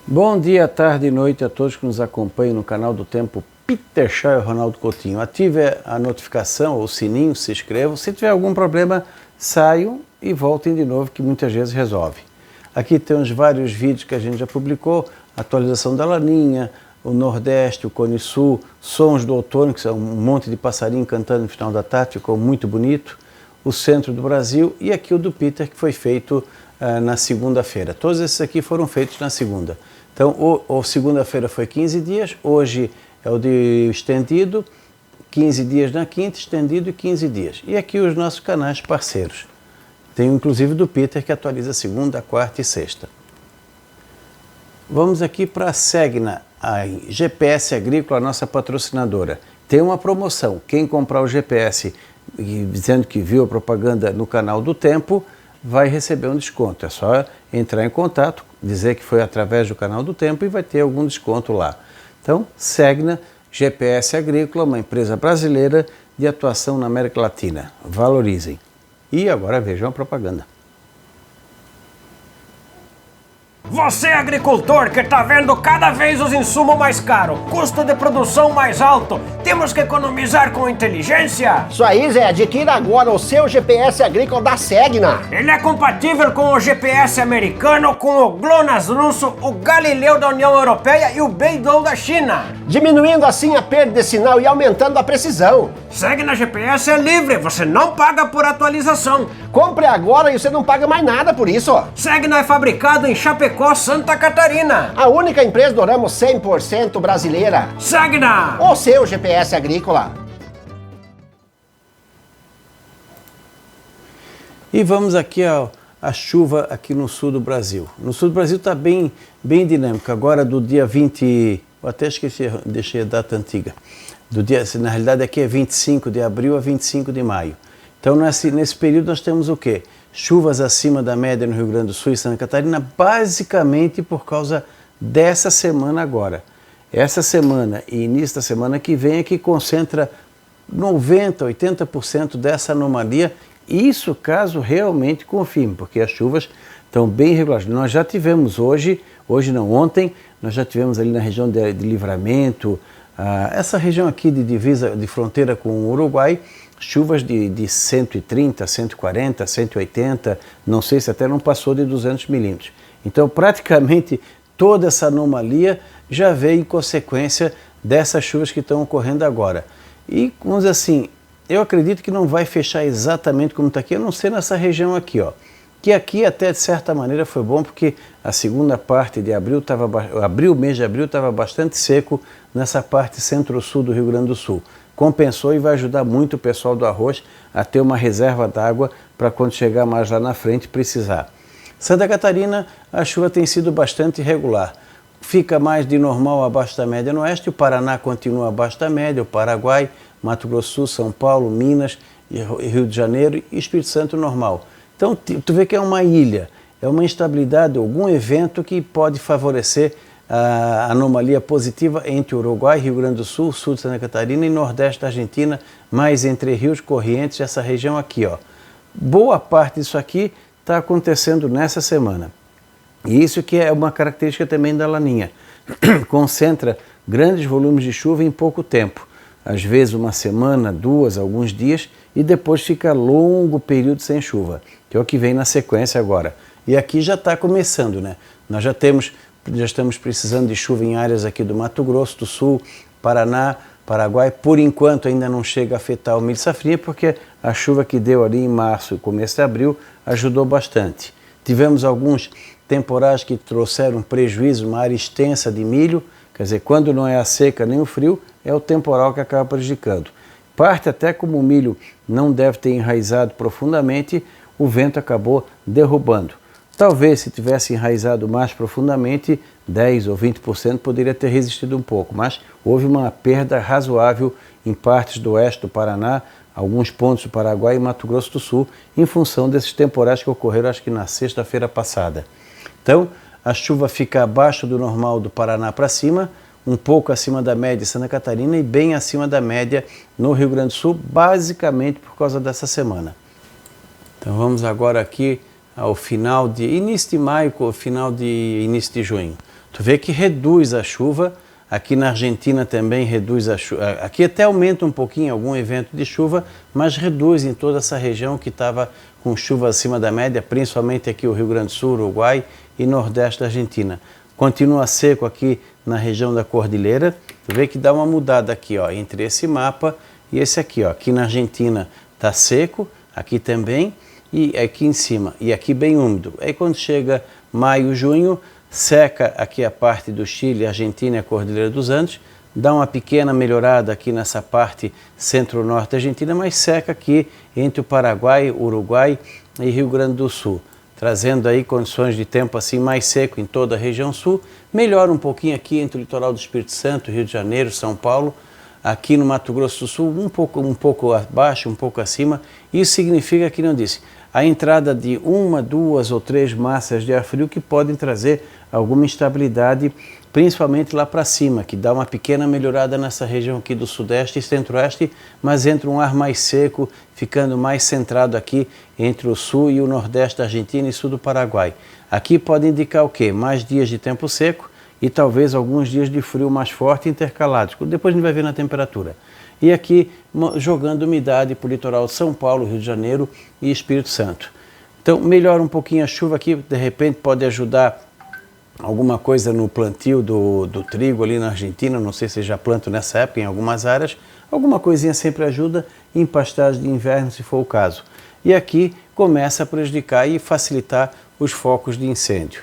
Bom dia, tarde e noite a todos que nos acompanham no canal do Tempo Peter Shaw e Ronaldo Coutinho. Ative a notificação ou o sininho, se inscrevam. Se tiver algum problema, saiam e voltem de novo, que muitas vezes resolve. Aqui temos vários vídeos que a gente já publicou, atualização da Laninha, o Nordeste, o Cone Sul, sons do outono, que são um monte de passarinho cantando no final da tarde, ficou muito bonito, o centro do Brasil e aqui o do Peter, que foi feito na segunda-feira. Todos esses aqui foram feitos na segunda. Então, segunda-feira foi 15 dias, hoje é o de estendido, 15 dias na quinta, estendido e 15 dias. E aqui os nossos canais parceiros. Tem inclusive do Peter, que atualiza segunda, quarta e sexta. Vamos aqui para a Segna, a GPS Agrícola, nossa patrocinadora. Tem uma promoção, quem comprar o GPS dizendo que viu a propaganda no canal do Tempo, vai receber um desconto. É só entrar em contato, dizer que foi através do canal do Tempo e vai ter algum desconto lá. Então, Segna, GPS Agrícola, uma empresa brasileira de atuação na América Latina. Valorizem. E agora vejam a propaganda. Você, agricultor, que está vendo cada vez os insumos mais caros, custo de produção mais alto, temos que economizar com inteligência? Isso aí, Zé, adquira agora o seu GPS agrícola da Segna. Ele é compatível com o GPS americano, com o GLONASS russo, o Galileu da União Europeia e o Beidou da China. Diminuindo assim a perda de sinal e aumentando a precisão. Segna GPS é livre, você não paga por atualização. Compre agora e você não paga mais nada por isso. Segna é fabricado em Chapecó, Santa Catarina. A única empresa do ramo 100% brasileira. Segna! O seu GPS agrícola. E vamos aqui a chuva aqui no sul do Brasil. No sul do Brasil está bem dinâmico. Agora do dia 20, eu até esqueci, deixei a data antiga. Na realidade aqui é 25 de abril a 25 de maio. Então nesse período nós temos o quê? Chuvas acima da média no Rio Grande do Sul e Santa Catarina, basicamente por causa dessa semana agora. Essa semana e início da semana que vem é que concentra 90%, 80% dessa anomalia. Isso caso realmente confirme, porque as chuvas estão bem regulares. Nós já tivemos hoje não, ontem, nós já tivemos ali na região de Livramento, essa região aqui de divisa, de fronteira com o Uruguai, chuvas de 130, 140, 180, não sei se até não passou de 200 milímetros. Então, praticamente toda essa anomalia já veio em consequência dessas chuvas que estão ocorrendo agora. E, vamos dizer assim, eu acredito que não vai fechar exatamente como está aqui, a não ser nessa região aqui, ó. Que aqui até de certa maneira foi bom, porque a segunda parte de abril, o mês de abril estava bastante seco nessa parte centro-sul do Rio Grande do Sul. Compensou e vai ajudar muito o pessoal do arroz a ter uma reserva d'água para quando chegar mais lá na frente precisar. Santa Catarina, a chuva tem sido bastante irregular. Fica mais de normal abaixo da média no oeste, o Paraná continua abaixo da média, o Paraguai, Mato Grosso do Sul, São Paulo, Minas, Rio de Janeiro e Espírito Santo normal. Então tu vê que é uma ilha, é uma instabilidade, algum evento que pode favorecer a anomalia positiva entre Uruguai, Rio Grande do Sul, sul de Santa Catarina e nordeste da Argentina, mais entre rios, correntes, essa região aqui, ó. Boa parte disso aqui está acontecendo nessa semana. E isso que é uma característica também da Laninha. Concentra grandes volumes de chuva em pouco tempo. Às vezes uma semana, duas, alguns dias, e depois fica longo período sem chuva, que é o que vem na sequência agora. E aqui já está começando, né? Nós já estamos precisando de chuva em áreas aqui do Mato Grosso do Sul, Paraná, Paraguai. Por enquanto ainda não chega a afetar o milho safrinha, porque a chuva que deu ali em março e começo de abril ajudou bastante. Tivemos alguns temporais que trouxeram prejuízo, uma área extensa de milho, quer dizer, quando não é a seca nem o frio, é o temporal que acaba prejudicando. Parte até como o milho não deve ter enraizado profundamente, o vento acabou derrubando. Talvez se tivesse enraizado mais profundamente, 10 ou 20% poderia ter resistido um pouco, mas houve uma perda razoável em partes do oeste do Paraná, alguns pontos do Paraguai e Mato Grosso do Sul, em função desses temporais que ocorreram acho que na sexta-feira passada. Então, a chuva fica abaixo do normal do Paraná para cima, um pouco acima da média em Santa Catarina e bem acima da média no Rio Grande do Sul, basicamente por causa dessa semana. Então vamos agora aqui ao final de início de maio, final de início de junho. Tu vê que reduz a chuva, aqui na Argentina também reduz a chuva, aqui até aumenta um pouquinho algum evento de chuva, mas reduz em toda essa região que estava com chuva acima da média, principalmente aqui o Rio Grande do Sul, Uruguai e Nordeste da Argentina. Continua seco aqui na região da Cordilheira, tu vê que dá uma mudada aqui, ó, entre esse mapa e esse aqui, ó. Aqui na Argentina está seco, aqui também, e aqui em cima, e aqui bem úmido. Aí quando chega maio, junho, seca aqui a parte do Chile, Argentina e a Cordilheira dos Andes, dá uma pequena melhorada aqui nessa parte centro-norte da Argentina, mas seca aqui entre o Paraguai, Uruguai e Rio Grande do Sul, trazendo aí condições de tempo assim mais seco em toda a região sul. Melhora um pouquinho aqui entre o litoral do Espírito Santo, Rio de Janeiro, São Paulo, aqui no Mato Grosso do Sul, um pouco abaixo, um pouco acima. Isso significa que, não disse, a entrada de 1, 2 ou 3 massas de ar frio que podem trazer alguma instabilidade, principalmente lá para cima, que dá uma pequena melhorada nessa região aqui do Sudeste e Centro-Oeste, mas entra um ar mais seco, ficando mais centrado aqui entre o Sul e o Nordeste da Argentina e Sul do Paraguai. Aqui pode indicar o quê? Mais dias de tempo seco e talvez alguns dias de frio mais forte intercalados. Depois a gente vai ver na temperatura. E aqui jogando umidade para o litoral de São Paulo, Rio de Janeiro e Espírito Santo. Então melhora um pouquinho a chuva aqui, de repente pode ajudar alguma coisa no plantio do trigo ali na Argentina, não sei se já plantam nessa época em algumas áreas, alguma coisinha sempre ajuda em pastagem de inverno se for o caso. E aqui começa a prejudicar e facilitar os focos de incêndio.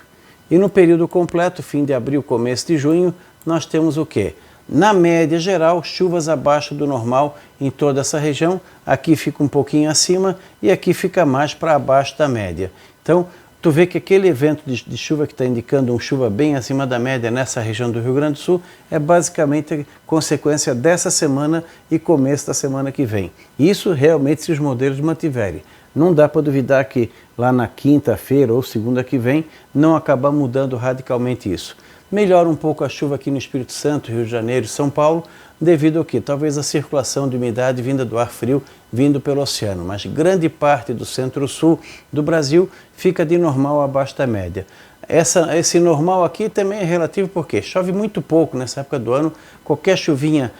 E no período completo, fim de abril, começo de junho, nós temos o quê? Na média geral, chuvas abaixo do normal em toda essa região, aqui fica um pouquinho acima e aqui fica mais para abaixo da média. Então, tu vê que aquele evento de chuva que está indicando uma chuva bem acima da média nessa região do Rio Grande do Sul é basicamente consequência dessa semana e começo da semana que vem. Isso realmente se os modelos mantiverem. Não dá para duvidar que lá na quinta-feira ou segunda que vem não acabar mudando radicalmente isso. Melhora um pouco a chuva aqui no Espírito Santo, Rio de Janeiro e São Paulo, devido ao que? Talvez a circulação de umidade vinda do ar frio, vindo pelo oceano. Mas grande parte do centro-sul do Brasil fica de normal abaixo da média. Esse normal aqui também é relativo porque chove muito pouco nessa época do ano. Qualquer chuvinha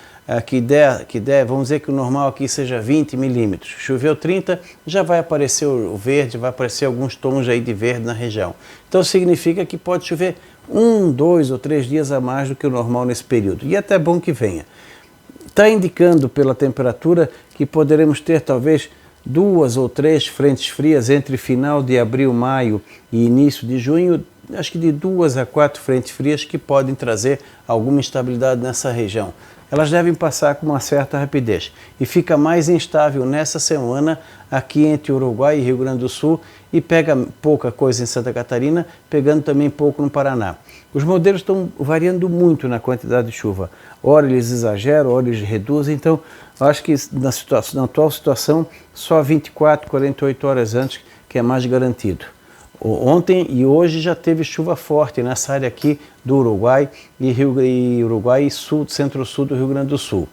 que der, vamos dizer que o normal aqui seja 20 milímetros. Choveu 30, já vai aparecer o verde, vai aparecer alguns tons aí de verde na região. Então significa que pode chover 1, 2 ou 3 dias a mais do que o normal nesse período. E é até bom que venha. Está indicando pela temperatura que poderemos ter talvez 2 ou 3 frentes frias entre final de abril, maio e início de junho. Acho que de 2 a 4 frentes frias que podem trazer alguma instabilidade nessa região. Elas devem passar com uma certa rapidez e fica mais instável nessa semana aqui entre Uruguai e Rio Grande do Sul e pega pouca coisa em Santa Catarina, pegando também pouco no Paraná. Os modelos estão variando muito na quantidade de chuva. Ora eles exageram, ora eles reduzem, então eu acho que na atual situação só 24, 48 horas antes que é mais garantido. Ontem e hoje já teve chuva forte nessa área aqui do Uruguai e Uruguai e centro-sul do Rio Grande do Sul.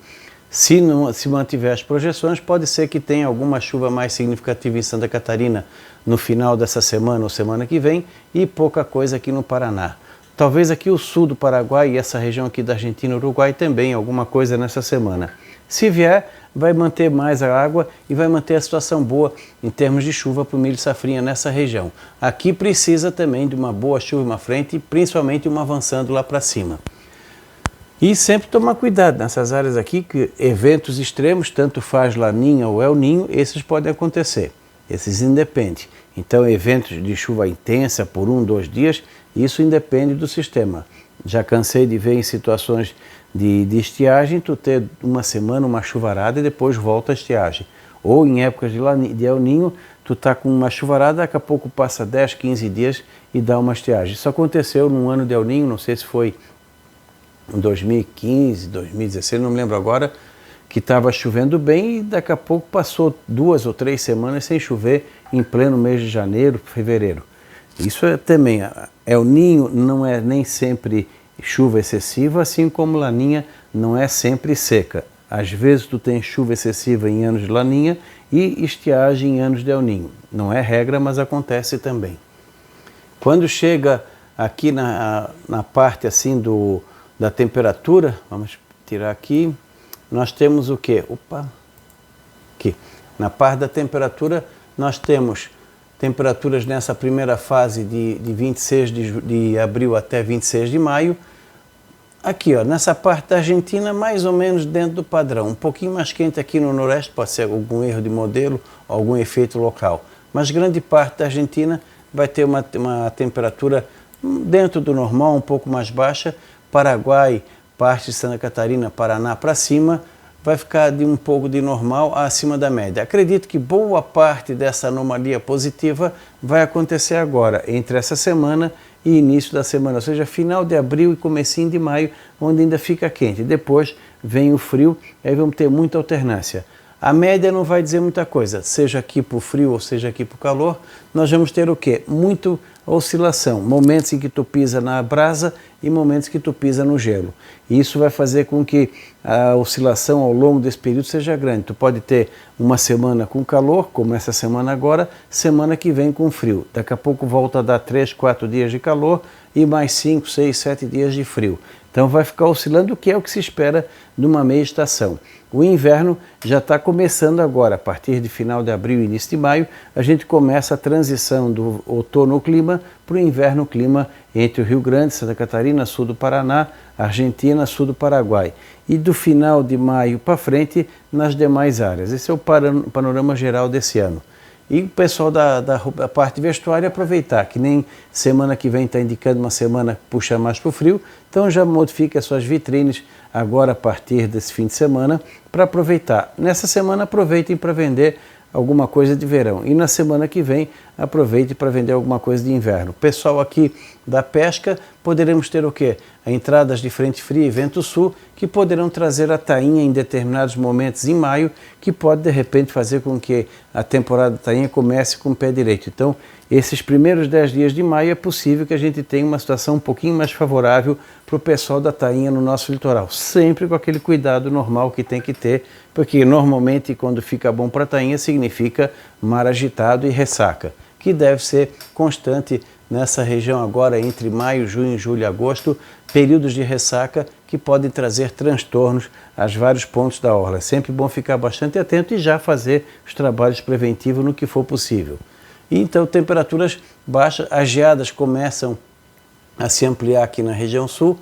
Se mantiver as projeções, pode ser que tenha alguma chuva mais significativa em Santa Catarina no final dessa semana ou semana que vem e pouca coisa aqui no Paraná. Talvez aqui o sul do Paraguai e essa região aqui da Argentina e Uruguai também, alguma coisa nessa semana. Se vier, vai manter mais a água e vai manter a situação boa em termos de chuva para o milho safrinha nessa região. Aqui precisa também de uma boa chuva em uma frente, principalmente uma avançando lá para cima. E sempre tomar cuidado nessas áreas aqui, que eventos extremos, tanto faz Laninha ou El Ninho, esses podem acontecer. Esses independem. Então, eventos de chuva intensa por 1, 2 dias, isso independe do sistema. Já cansei de ver em situações de estiagem, tu ter uma semana uma chuvarada e depois volta a estiagem. Ou em épocas de El Ninho, tu tá com uma chuvarada, daqui a pouco passa 10, 15 dias e dá uma estiagem. Isso aconteceu num ano de El Ninho, não sei se foi em 2015, 2016, não me lembro agora, que estava chovendo bem e daqui a pouco passou 2 ou 3 semanas sem chover em pleno mês de janeiro, fevereiro. Isso é também, El Ninho não é nem sempre chuva excessiva, assim como Laninha não é sempre seca. Às vezes tu tem chuva excessiva em anos de Laninha e estiagem em anos de El Ninho. Não é regra, mas acontece também. Quando chega aqui na parte assim da temperatura, vamos tirar aqui, nós temos o quê? Opa! Aqui, na parte da temperatura, nós temos temperaturas nessa primeira fase de 26 de abril até 26 de maio. Aqui, ó, nessa parte da Argentina, mais ou menos dentro do padrão. Um pouquinho mais quente aqui no Noroeste, pode ser algum erro de modelo, algum efeito local. Mas grande parte da Argentina vai ter uma temperatura dentro do normal, um pouco mais baixa. Paraguai, parte de Santa Catarina, Paraná para cima, vai ficar de um pouco de normal acima da média. Acredito que boa parte dessa anomalia positiva vai acontecer agora, entre essa semana e início da semana, ou seja, final de abril e comecinho de maio, onde ainda fica quente. Depois vem o frio, aí vamos ter muita alternância. A média não vai dizer muita coisa, seja aqui para o frio ou seja aqui para o calor, nós vamos ter o quê? Muito oscilação, momentos em que tu pisa na brasa e momentos que tu pisa no gelo. E isso vai fazer com que a oscilação ao longo desse período seja grande. Tu pode ter uma semana com calor, como essa semana agora, semana que vem com frio. Daqui a pouco volta a dar 3, 4 dias de calor e mais 5, 6, 7 dias de frio. Então vai ficar oscilando, o que é o que se espera de uma meia estação. O inverno já está começando agora, a partir de final de abril e início de maio, a gente começa a transição do outono-clima para o inverno-clima entre o Rio Grande, Santa Catarina, sul do Paraná, Argentina, sul do Paraguai. E do final de maio para frente nas demais áreas. Esse é o panorama geral desse ano. E o pessoal da parte vestuária aproveitar, que nem semana que vem está indicando uma semana que puxa mais para o frio, então já modifique as suas vitrines agora a partir desse fim de semana para aproveitar. Nessa semana aproveitem para vender alguma coisa de verão e na semana que vem aproveite para vender alguma coisa de inverno. Pessoal aqui da pesca, poderemos ter o quê? Entradas de frente fria e vento sul que poderão trazer a tainha em determinados momentos em maio, que pode de repente fazer com que a temporada da tainha comece com o pé direito. Então, esses primeiros 10 dias de maio é possível que a gente tenha uma situação um pouquinho mais favorável para o pessoal da tainha no nosso litoral, sempre com aquele cuidado normal que tem que ter, porque normalmente quando fica bom para a tainha significa mar agitado e ressaca, que deve ser constante nessa região agora entre maio, junho, julho e agosto, períodos de ressaca que podem trazer transtornos aos vários pontos da orla. É sempre bom ficar bastante atento e já fazer os trabalhos preventivos no que for possível. E então temperaturas baixas, as geadas começam a se ampliar aqui na região sul.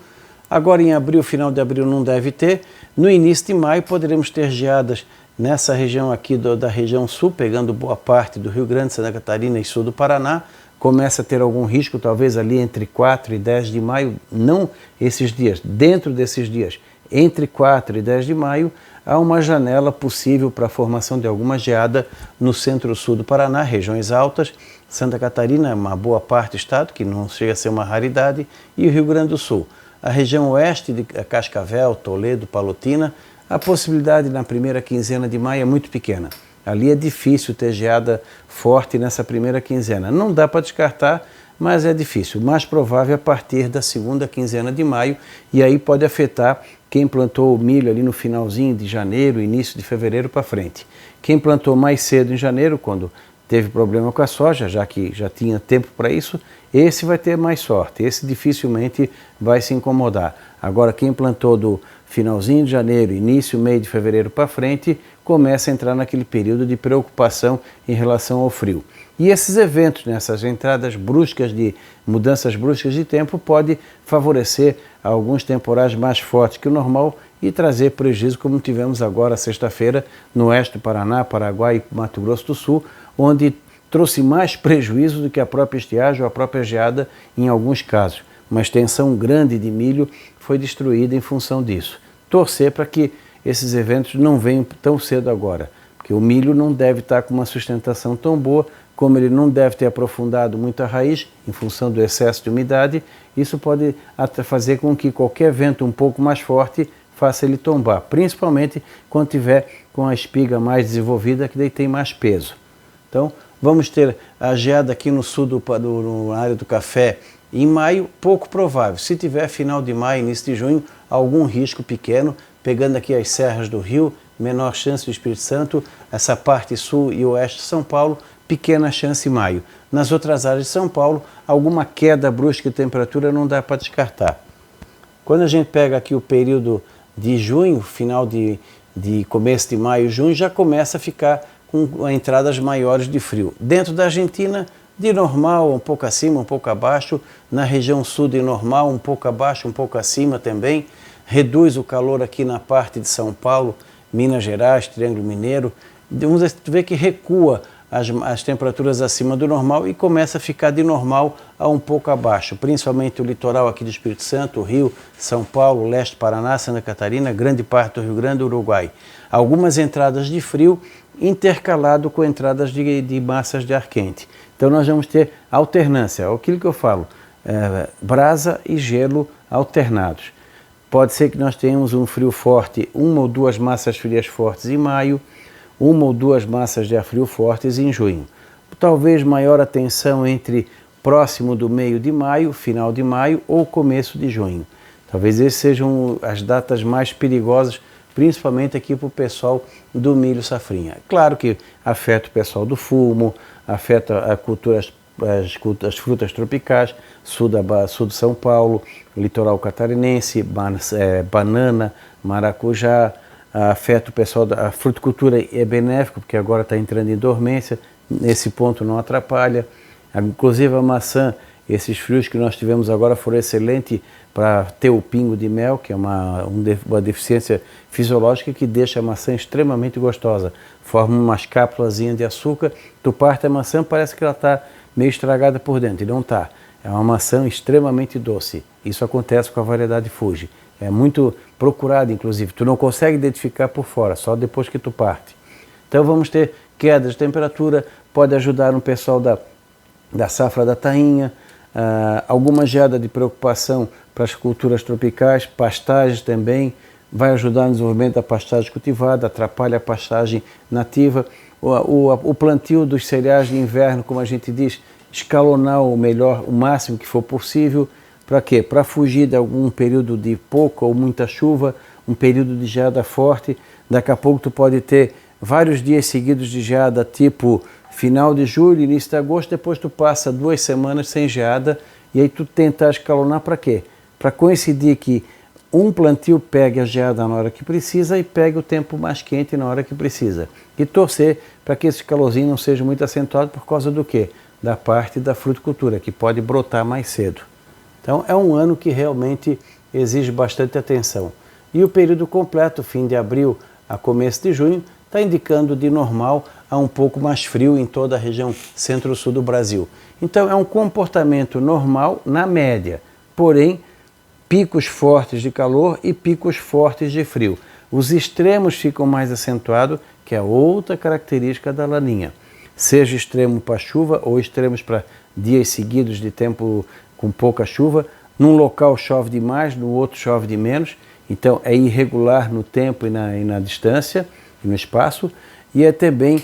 Agora em abril, final de abril não deve ter. No início de maio poderemos ter geadas nessa região aqui da região sul, pegando boa parte do Rio Grande, Santa Catarina e sul do Paraná. Começa a ter algum risco, talvez ali entre 4 e 10 de maio, não esses dias, dentro desses dias, entre 4 e 10 de maio, há uma janela possível para a formação de alguma geada no centro-sul do Paraná, regiões altas, Santa Catarina, uma boa parte do estado, que não chega a ser uma raridade, e o Rio Grande do Sul. A região oeste de Cascavel, Toledo, Palotina, a possibilidade na primeira quinzena de maio é muito pequena. Ali é difícil ter geada forte nessa primeira quinzena. Não dá para descartar, mas é difícil. O mais provável é a partir da segunda quinzena de maio, e aí pode afetar quem plantou o milho ali no finalzinho de janeiro, início de fevereiro para frente. Quem plantou mais cedo em janeiro, quando teve problema com a soja, já que já tinha tempo para isso, esse vai ter mais sorte, esse dificilmente vai se incomodar. Agora, quem plantou do finalzinho de janeiro, início, meio de fevereiro para frente, começa a entrar naquele período de preocupação em relação ao frio. E esses eventos, nessas entradas bruscas mudanças bruscas de tempo, pode favorecer alguns temporais mais fortes que o normal e trazer prejuízo, como tivemos agora sexta-feira no oeste do Paraná, Paraguai e Mato Grosso do Sul, onde trouxe mais prejuízo do que a própria estiagem ou a própria geada em alguns casos. Uma extensão grande de milho foi destruída em função disso. Torcer para que esses eventos não venham tão cedo agora, porque o milho não deve estar com uma sustentação tão boa, como ele não deve ter aprofundado muito a raiz, em função do excesso de umidade, isso pode fazer com que qualquer vento um pouco mais forte faça ele tombar, principalmente quando tiver com a espiga mais desenvolvida, que daí tem mais peso. Então, vamos ter a geada aqui no sul na área do café em maio, pouco provável. Se tiver final de maio, início de junho, algum risco pequeno, pegando aqui as serras do Rio, menor chance do Espírito Santo, essa parte sul e oeste de São Paulo, pequena chance em maio. Nas outras áreas de São Paulo, alguma queda brusca de temperatura não dá para descartar. Quando a gente pega aqui o período de junho, final de começo de maio, junho, já começa a ficar com entradas maiores de frio. Dentro da Argentina, de normal, um pouco acima, um pouco abaixo. Na região sul, de normal, um pouco abaixo, um pouco acima também. Reduz o calor aqui na parte de São Paulo, Minas Gerais, Triângulo Mineiro. Tu vê que recua as temperaturas acima do normal e começa a ficar de normal a um pouco abaixo, principalmente o litoral aqui do Espírito Santo, Rio, São Paulo, leste Paraná, Santa Catarina, grande parte do Rio Grande do Uruguai. Algumas entradas de frio intercalado com entradas de massas de ar quente. Então nós vamos ter alternância, aquilo que eu falo, brasa e gelo alternados. Pode ser que nós tenhamos um frio forte, uma ou duas massas frias fortes em maio, uma ou duas massas de ar frio fortes em junho. Talvez maior atenção entre próximo do meio de maio, final de maio ou começo de junho. Talvez essas sejam as datas mais perigosas, principalmente aqui para o pessoal do milho safrinha. Claro que afeta o pessoal do fumo, afeta a cultura, as frutas tropicais, sul de São Paulo, litoral catarinense, banana, maracujá, afeta o pessoal da fruticultura, é benéfico, porque agora está entrando em dormência, nesse ponto não atrapalha. Inclusive a maçã, esses frios que nós tivemos agora foram excelentes para ter o pingo de mel, que é uma deficiência fisiológica que deixa a maçã extremamente gostosa. Forma umas cápsulazinhas de açúcar, tu parte a maçã, parece que ela está meio estragada por dentro, e não está. É uma maçã extremamente doce. Isso acontece com a variedade Fuji. É muito procurado, inclusive. Tu não consegue identificar por fora, só depois que tu parte. Então vamos ter quedas de temperatura, pode ajudar um pessoal da safra da tainha, alguma geada de preocupação para as culturas tropicais, pastagens também, vai ajudar no desenvolvimento da pastagem cultivada, atrapalha a pastagem nativa. O plantio dos cereais de inverno, como a gente diz, escalonar o melhor, o máximo que for possível. Para quê? Para fugir de algum período de pouca ou muita chuva, um período de geada forte. Daqui a pouco tu pode ter vários dias seguidos de geada, tipo final de julho, início de agosto, depois tu passa 2 semanas sem geada, e aí tu tentar escalonar para quê? Para coincidir que um plantio pegue a geada na hora que precisa e pegue o tempo mais quente na hora que precisa. E torcer para que esse calorzinho não seja muito acentuado por causa do quê? Da parte da fruticultura, que pode brotar mais cedo. Então é um ano que realmente exige bastante atenção. E o período completo, fim de abril a começo de junho, está indicando de normal a um pouco mais frio em toda a região centro-sul do Brasil. Então é um comportamento normal na média, porém picos fortes de calor e picos fortes de frio. Os extremos ficam mais acentuados, que é outra característica da laninha. Seja extremo para chuva ou extremos para dias seguidos de tempo com pouca chuva, num local chove demais, no outro chove de menos, então é irregular no tempo e na distância e no espaço, e também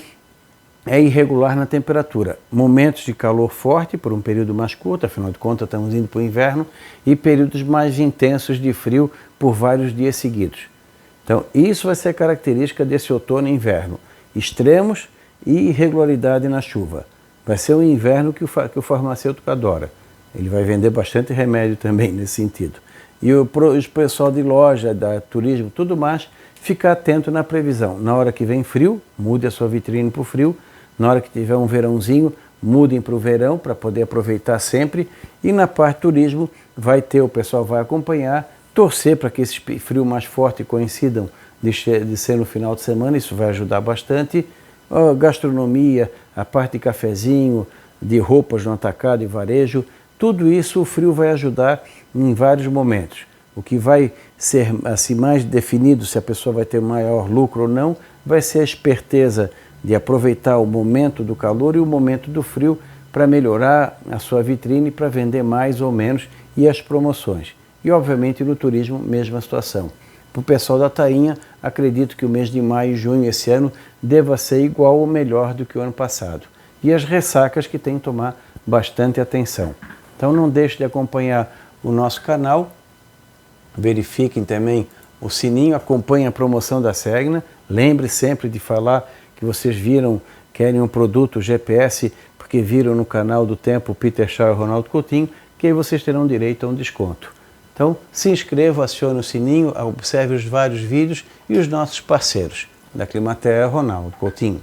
é irregular na temperatura. Momentos de calor forte por um período mais curto, afinal de contas estamos indo para o inverno, e períodos mais intensos de frio por vários dias seguidos. Então isso vai ser característica desse outono e inverno, extremos e irregularidade na chuva. Vai ser um inverno que o farmacêutico adora. Ele vai vender bastante remédio também nesse sentido. E o pessoal de loja, da turismo, tudo mais, ficar atento na previsão. Na hora que vem frio, mude a sua vitrine para o frio. Na hora que tiver um verãozinho, mudem para o verão para poder aproveitar sempre. E na parte turismo, o pessoal vai acompanhar, torcer para que esses frios mais fortes coincidam de ser no final de semana, isso vai ajudar bastante. A gastronomia, a parte de cafezinho, de roupas no atacado e varejo, tudo isso o frio vai ajudar em vários momentos. O que vai ser assim, mais definido se a pessoa vai ter maior lucro ou não, vai ser a esperteza de aproveitar o momento do calor e o momento do frio para melhorar a sua vitrine, para vender mais ou menos, e as promoções. E obviamente no turismo, mesma situação. Para o pessoal da tainha, acredito que o mês de maio e junho esse ano deva ser igual ou melhor do que o ano passado. E as ressacas que tem que tomar bastante atenção. Então não deixe de acompanhar o nosso canal, verifiquem também o sininho, acompanhem a promoção da Segna, lembre sempre de falar que vocês viram querem um produto GPS porque viram no canal do Tempo Peter Shaw e Ronaldo Coutinho, que aí vocês terão direito a um desconto. Então, se inscreva, acione o sininho, observe os vários vídeos e os nossos parceiros. Da Climatea, Ronaldo Coutinho.